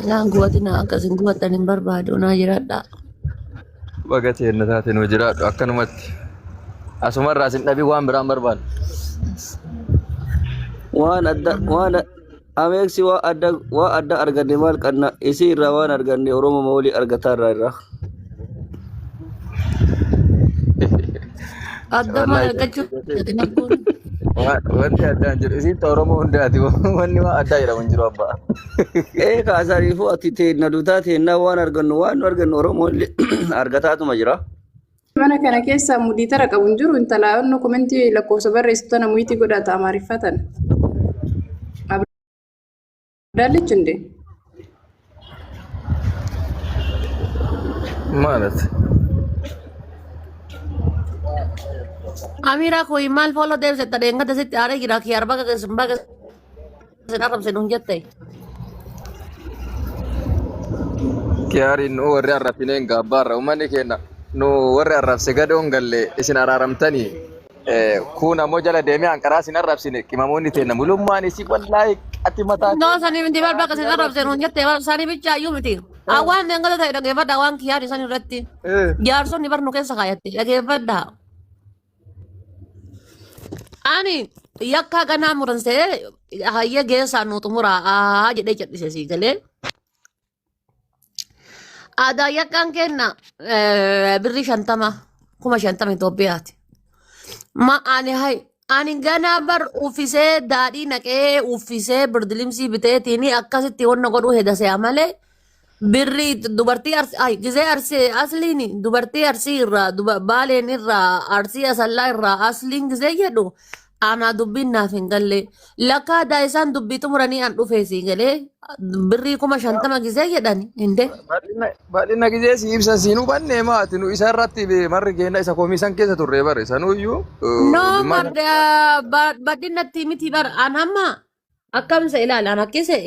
Isaan gubatina akkasiin gubatan hin barbaadu naa jiraadha. Bagatee inni taate nu jiraadhu akkanumatti. Asumarraa sin dhabii waan biraan barbaadu. waan ameeksi waa adda arganne maal qanna isii irraa waan arganne Oromoo mawlii argataa irraa Adda maal argachuun Wanti addaan jiru isitti Oromoo hundaati wanni waan addaa jedhamu hin jiru abbaa. kaasaniifuu ati teenna dutaa teennaa waan argannu Oromoo argataatuma jira. Mana kana keessa mudii tara qabu hin jiru intala onno komentii lakkoofsa barreessitu tana muyitii godhata amaariffatan. Abdaallichi inde. Maalat. Amiraa koo maal fooloo deemsetta deengata sitti aaree jira kii arbaga baga sin arrabse nuun jette. Kiyaariin nu warri arrabsineen gaabbaarra uummanni keenya nu warri arrabse gadoon galle isin araaramtanii kun ammoo jala deemee hanqaraa isin arrabsine qimamoonni teenna mulummaan isii wallaahi qatti mataa. No sanii miti barbaga sin arrabse nuun jette sanii bicha iyyuu miti. Awwaan deengata ta'e dhageeffadha waan kiyyaari san irratti. Jaarsonni barnu keessa kaayatte dhageeffadha. Ani yakka ganaa muransee hayya geessaa nu xumuraa jedhee jedhise sii galee. Aadaa yakkaan kenna birrii 50,000 Itoophiyaati. Ani ganaa bar uffisee daadhii naqee uffisee birdilimsii biteetiin akkasitti wanna godhuu hedasee malee birrii dubartii gizee arsii asliin dubartii arsii irraa baaleen irraa arsii asallaa irraa asliin gizee jedhu ana dubbiin naaf hin galle lakka aadaa isaan dubbii xumuranii an dhufeesii galee birrii 50,000 gizee jedhan hinde. Baadhina gizee si ibsan siin hubanne maati nu isa irratti marri keenya isa koomisan keessa turre bare sanuyyuu. No baadhinatti miti bar an hamma akkamsa ilaalan akkise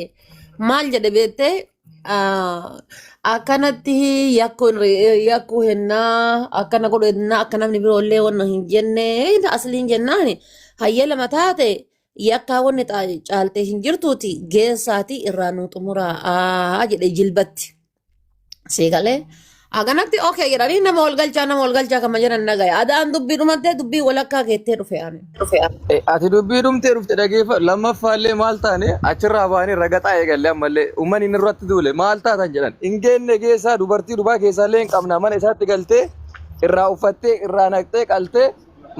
maal jedhe beettee akkanatti yakkuu hennaa akkana godhu hennaa akka namni biroollee wanna hin jenne asliin jennaani hayyala mataa ta'e yakkaa wanni caaltee hin jirtuuti geessaati irraa nu xumuraa jedhe jilbatti. Seegalee aganatti okay jedhanii nama walgalchaa kama jedhan nagaya adaan dubbii dhumattee dubbii walakkaa keettee dhufe ani. Ati dubbii dhumtee dhufte dhageeffa lammaffaallee maal taane achirraa baanii ragaxaa eegalle ammallee uummanni inni irratti duule maal taatan jedhan hin geenne geessaa dubartii dubaa keessaallee hin qabna mana isaatti galtee irraa uffattee irraa naqxee qaltee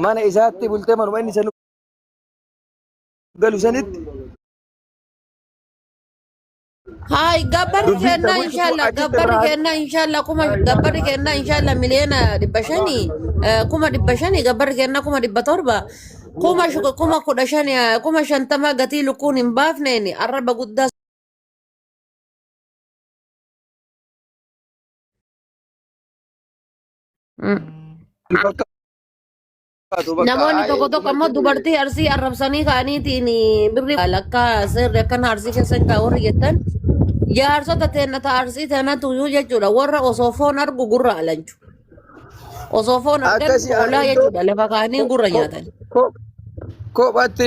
mana isaatti bultee manuma inni isa galu sanitti. Hai gabbarri kenna inshallah kuma gabbarri kenna inshallah miliyoona 500 kuma 500 gabbarri kenna kuma 700 kuma 15 kuma 50 gatii lukkuun hin baafneen arraba guddaa. Namoonni tokko ammoo dubartii arsii arrabsanii ka'aniitiin birrii lakka sirri akkana arsii keessa hin kaa'u jettan jaarsota teennata arsii teena tuyyuu jechuudha warra osoo foon argu gurra alanchu osoo foon argan oolaa jechuudha lafa kaanii gurra nyaatan. Kophatti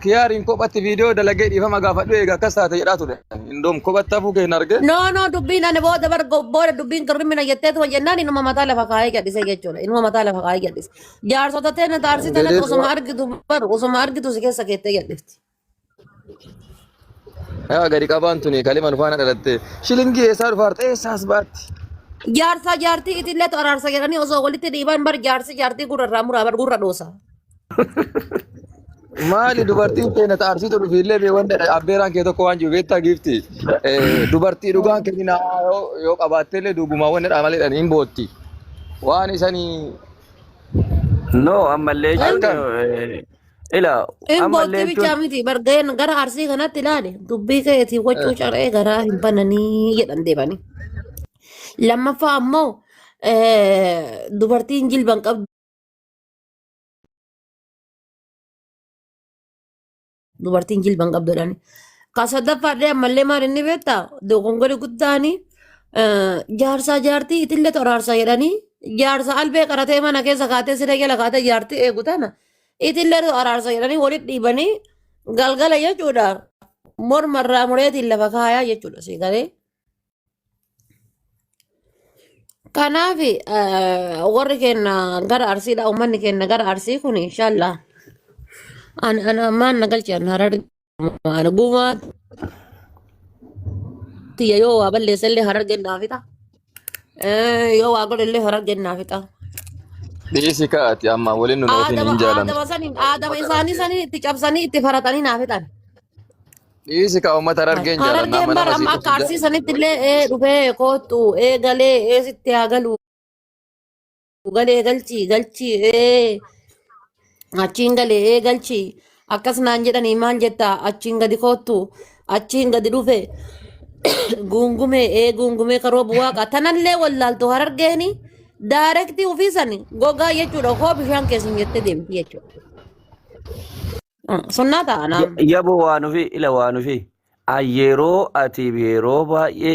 kiyaariin kophatti viidiyoo dalagee dhiifama gaafadhu eega akkas taate jedhaa ture. Indoom kophatti hafuu kee hin arge. No dubbiin ani booda dubbiin kirrimina jettee tuwa jennaan inuma mataa lafa kaayee gadhise jechuudha. Inuma mataa lafa kaayee gadhise. Jaarsota teennata arsii teennata osuma argitu si keessa keettee gadhifti. Yaa gadi qabaan tuni kaliman faana dhalatte shilingii eessaa dhufaarte eessaas baatti. Jaartii itillee araarsa jedhanii osoo walitti dhiiban bar jaartii gurra muraa bar gurra dhoosa. Maali dubartiin teenya arsii dhufiillee beewwan abbeeraan kee tokko waan jiru beektaa giifti. Dubartii dhugaan kennina yoo qabaatteellee duubumaawwan dhaamaleedhaan hin bootti. Waan isanii. No ammallee ila ammallee bicha miti bargeen gara arsii kanatti ilaale dubbii keetii wachuu caree garaa hin bananii jedhan deebanii. Lammaffaa ammoo dubartiin jilban qabdu. Dubartiin jilban qabdodhaan. Kasadaffaadhee ammallee maal inni beektaa dogongori guddaanii jaartii itillee toraarsa jedhanii jaarsa albee qaratee mana keessa kaatee siree jala kaatee jaartii eegu tana itillee toraarsa jedhanii walitti dhiibanii galgala jechuudha mormarraa mureetiin lafa kaayaa jechuudha seegalee Kanaafi warri keenya gara arsiidha uummanni keenya gara arsii kun inshallah ana maan nagalchi ana harar ana gumaa tiyya yoo waa balleessallee harar gennaafita yoo waa godhellee harar gennaafita. Dhiisi kaa'ati amma waliin nu ofiin hin jaalanne. Aadama isaanii sanii itti cabsanii itti faratanii naafitan. Dhiisi kaa uummata harargeen jaalanna Harargeen bara amma akka arsiisanitti illee dhufee kootu galee sitti haa galu galee galchii achiin galee galchii akkas naan jedhanii maal jetta achiin gadi kootu achiin gadi dhufe gungumee karoo bu'aaqa tanallee wallaaltu harargeeni daarektii ufiisani gogaa jechuudha koo bishaan keessan jettee deemti jechuudha. Sunnaa ta'ana. Yabo waan ofii ila waan ofii yeroo ati yeroo baay'ee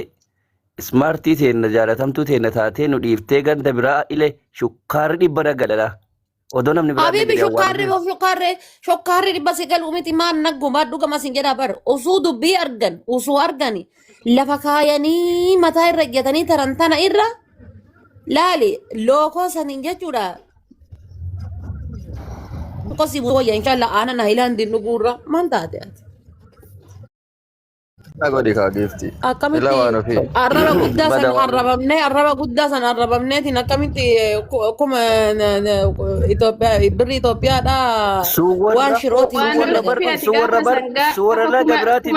ismaartii teenya jaalatamtuu teenya taatee nu dhiiftee ganda biraa ile shukkaarri dhibba dagalala. Odoo namni biraa Habibi shukkaarri dhibba sagal miti maan nagguma dhugama sin jedha bar usuu dubbii argan usuu argani lafa kaayanii mataa irra ejjatanii tarantana irra laali lookoo saniin jechuudha. Kosi wayya inshallah ana na hilandi nugurra man taate ati. Nagodi kaa gifti. Akkamitti Ila waan ofii. arraba guddaa san arrabamneetiin akkamitti kuma Itoophiyaa birri Itoophiyaadha waan shirootiin suwarra laga biraati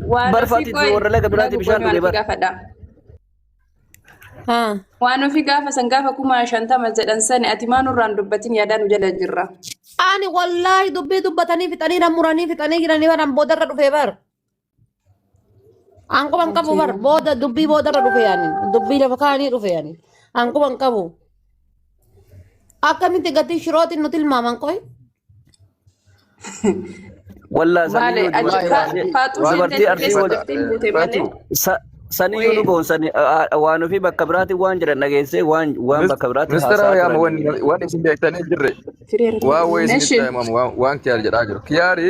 barfaati suwarra laga biraati bishaan dhuge bar. Waan ofii gaafa san gaafa 50 jedhan sani ati maanurraan dubbatin yaadaan jala jirra. Ani wallahi dubbii dubbatanii fixanii namuranii fixanii jiranii baran boodarra dhufee bar. Ankuman qabu bar booda dubbii boodarra dhufe yaani dubbii lafa kaanii dhufe yaani ankuman qabu. Akkamitti gatii shirootiin nuti ilmaaman qoy. Wallaahi Maale dubartii arsii waliin sanii yoo dhugoon sanii waan ofii bakka biraatti waan jedhan dhageessee waan bakka biraatti Mistara yaa waan isin beektanii jirre. Waa wayii isin itti himamu waan kiyaar jedhaa jiru. Kiyaari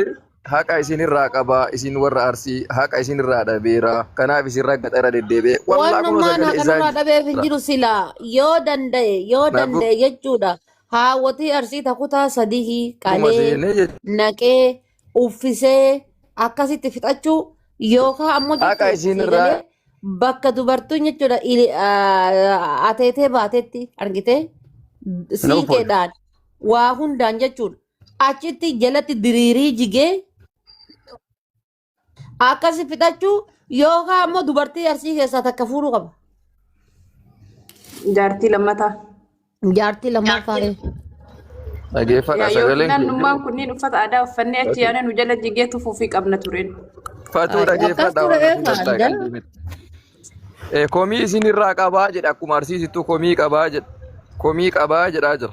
haqa isin irraa qabaa isin warra arsii haqa isin irraa dhabeera kanaaf isin ragga xara deddeebi'e. Wannummaan haqa nurraa dhabeef hin jiru silaa yoo danda'e jechuudha. Haawwatii arsii takutaa sadii qalee naqee uffisee akkasitti fixachuu yookaan ammoo haqa isin irraa bakka dubartuun jechuudha ateetee baatetti argitee siiqeedhaan waa hundaan jechuudha achitti jalatti diriirii jigee akkasi fixachuu yookaan ammoo dubartii arsii keessaa takka fuudhuu qaba. Jaartii lammataa. Jaartii lammaffaa. Dhageeffadha sagaleen naannummaan kunniin uffata aadaa uffannee achi yaanee nu jala jigee tufuufii qabna tureen. Fatuu dhageeffadha. Komii isin irraa qabaa jedha akkuma arsiisittuu komii qabaa jedha. Komii qabaa jedhaa jira.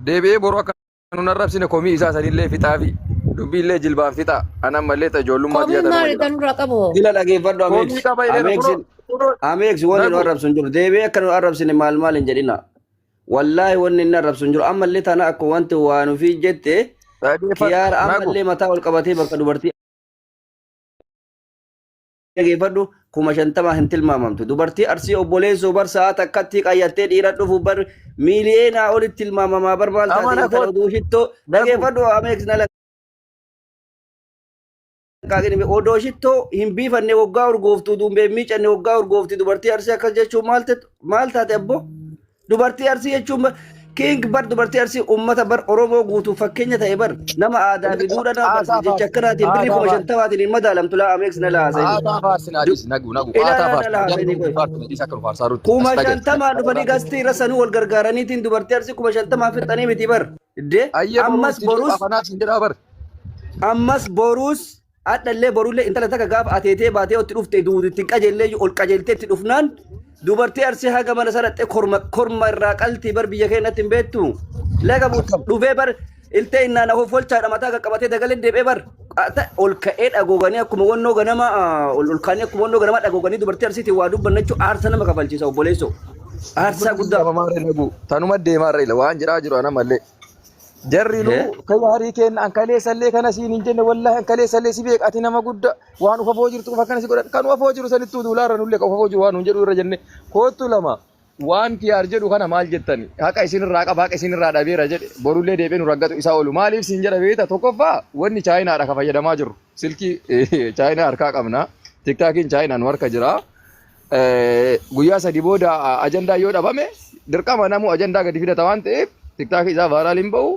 Deebi'ee boruu akka nun arrabsine komii isaa sanillee fixaa fi dubbiillee jilbaan fixaa. Anan mallee ijoollummaa Komii maali kan dura qabu? Dila dhageeffadhu Ameeksi wanni nu arrabsu hin jiru deebi'ee akka nu arrabsine maal hin jedhina. Wallaahi wanni inni arrabsu hin jiru ammallee tana akka wanti waan ofii jette kiyaara ammallee mataa ol qabatee bakka dubartii dhageeffadhu 50 hin tilmaamamtu dubartii arsii obboleessoo bar sa'a takkatti qayyattee dhiira dhufu bar miiliyoonaa olitti tilmaamamaa bar maal taatee kan oduu shittoo dhageeffadhu Ameeksi nala odoo shittoo hin biifanne waggaa urgooftuu dumbee miicanne waggaa urgoofti dubartii arsii akkas jechuun maal taate abbo dubartii arsii jechuun king bar dubartii arsii ummata bar Oromoo guutuu fakkeenya ta'e bar nama aadaa fi duudhaa nama jecha akkanaatiin birrii 50 hin madaalamtu laa Ameeksi na laasee. Kuma 50 dhufanii gastii irra sanuu wal gargaaraniitiin dubartii arsii 50 fixanii miti bar. Ammas boruus adhallee boruullee intala takka gaafa ateetee baatee otti dhufte duuditti qajeellee ol qajeeltee itti dhufnaan dubartii arsii haga mana sanatte korma irraa qaltii bar biyya keenyatti hin beektu laga dhufee bar iltee innaan folchaadha mataa qaqqabatee dagalee deebi'ee bar ol ka'ee dhagooganii akkuma wannoo ganama ol kaanii akkuma wannoo ganama dhagooganii dubartii arsiitiin waa dubbanna jechuun aarsa nama kafalchiisa obboleessoo aarsaa guddaa. Tanuma deemaa irra waan jedhaa jiru ana mallee. jarrinu kayaarii kenna ankalee sallee kana siin hin jenne wallahi ankalee sallee si beek ati nama gudda waan ufafoo jirtu ufa kana si godhan kan ufafoo jiru sanittuu duulaarra nullee kan ufafoo jiru waan hun jedhu irra jenne kootu lama waan kiyaar jedhu kana maal jettani haqa isinirraa qaba haqa isinirraa dhabeera jedhe borullee deebee nu raggatu isaa oolu maaliif siin jedha beeta tokkoffaa wanni chaayinaadha ka fayyadamaa jiru silkii chaayinaa harkaa qabna tiktaakiin chaayinaan harka jira guyyaa sadii booda ajandaa yoo dhabame dirqama namu ajandaa gadi fidata waan ta'eef tiktaakii isaa vaaraaliin ba'u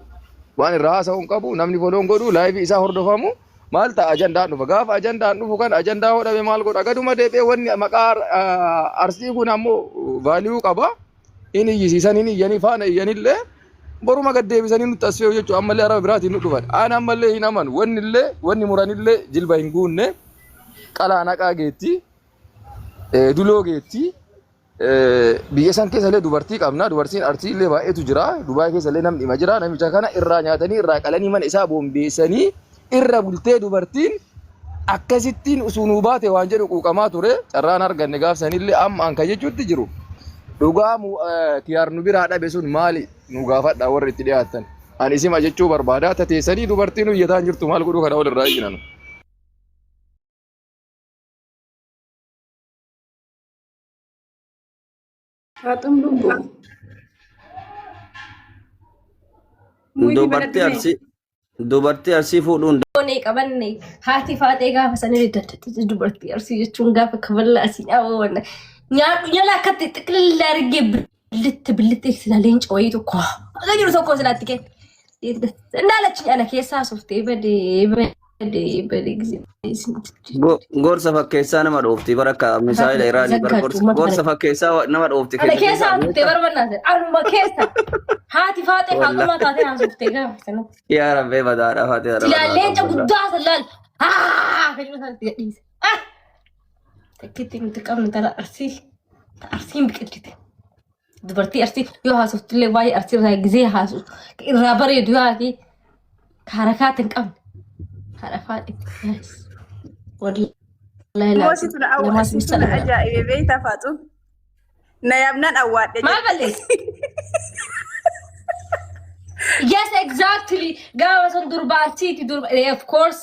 waan irraa haasa'uun qabu namni foloon godhu laayivii isaa hordofamu maal ta'a ajandaan dhufa gaafa ajandaan dhufu kan ajandaa hodhame maal godha gaduma deebee wanni maqaa arsii kun ammoo vaaliyuu qaba inni iyyisiisan inni iyyanii faana iyyanillee boruma gad deebisanii nutti as fe'u jechuudha ammallee araba biraatiin nu dhufan aan ammallee hin aman wanni muranillee jilba hin guunne qalaa naqaa geetti duloo geetti biyya san keessa illee dubartii qabna dubartiin artii illee baay'eetu jira Dubaay keessa illee namni dhima jira namicha kana irraa nyaatanii irraa qalanii mana isaa boombeessanii irra bultee dubartiin akkasittiin usunuu baate waan jedhu quuqamaa ture carraan arganne gaafsanillee amma anka jechuutti jiru dhugaa kiyaar nu biraa dhabe sun maali nu gaafadha warri itti dhiyaatan ani isima jechuu barbaada tateessanii dubartiin uyyataan jirtu maal godhuu kana walirraa eeginan. Faaxuun lubbu. dubartii arsii fuudhuun Onee qabanne haati faatee gaafa sanirri dadhabde dubartii arsii jechuun gaafa kaballaa asii dhaawwanna nyaadhu nyala akkatti xiqqillaa argee billitti sila leenca wayii tokko akka jiru tokko silaatti kenna indaalachi ana keessaa softee badee gisee gorsa fakkeessaa nama dhoofti barakka misaa'ila iraanii gorsa fakkeessaa nama dhoofti ana keessaa softee barbannaa anuma keessa haati faatee faatuma taatee haa softee gaafa sanatti yaa rabbee badaadha faatee sila leenca guddaa sallaal haa kan jiru sanatti gadhiise takkitti nuti qabnu tala arsiin biqilchite dubartii arsii yoo haasoftillee baay'ee arsii irraa gisee haasu irraa bareedu yaati harakaat hin qabne harafaadhe Moositu na awwaasitu na ajaa'ibe beektaa Faaxuun. Na yaabnaan awwaadhe. maal balleessi yes exactly gaafa san durba arsiiti of course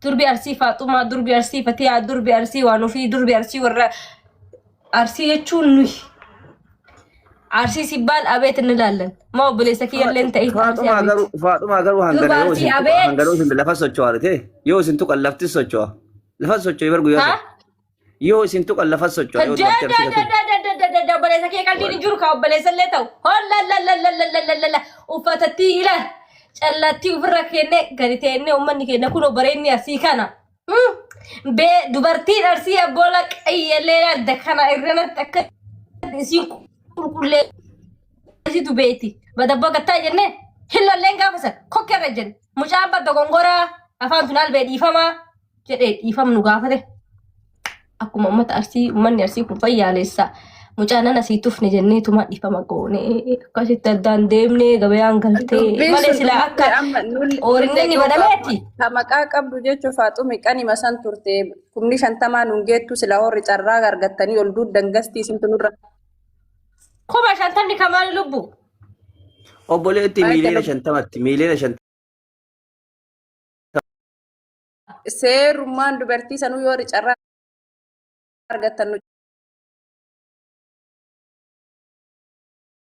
durbi arsii Faaxumaa durbi arsii Fatiyaa durbi arsii waan ofii durbi arsii warra arsii jechuun nuyi arsii sibbaan abeet እንላለን ማ obboleessa kiyyallee ta'e Faaxumaa garuu hangaroo isin lafa socho'aate yoo isin tuqan lafti socho'a lafa socho'e bar guyyaa yoo isin tuqan lafa socho'a yoo obboleessa kee qalbiin jiru ka obboleessa illee ta'u hollalalalalalala uffatatti ilaal callattii ofirra kenne gadi teenne ummanni keenya kun bareenni arsii kana dubartiin arsii abboola qayyallee adda kana irranatti akka isiin kullee isitu beeti badabba gattaa jenne hillalleen gaafa san kokkerra jenne mucaan badda gongoraa afaan tunaal bee dhiifamaa jedhee dhiifamnu gaafate akkuma ummata arsii ummanni arsii kun fayyaalessa mucaan nan asii tufne jennee tuma dhiifama goone akkasitti addaan deemne gabayaan galtee malee silaa akka oorinne ni badameeti. Ha maqaa qabdu jechuun Faaxuun qanima san turte 50 nuun geettu sila horri carraa argattanii ol duuddan gastii isintu nurra. Kuma shantamni kamaan lubbu. obboleetti miiliyoona 50 miiliyoona 50 Seerummaan dubartii sanuu yoo carraa argattan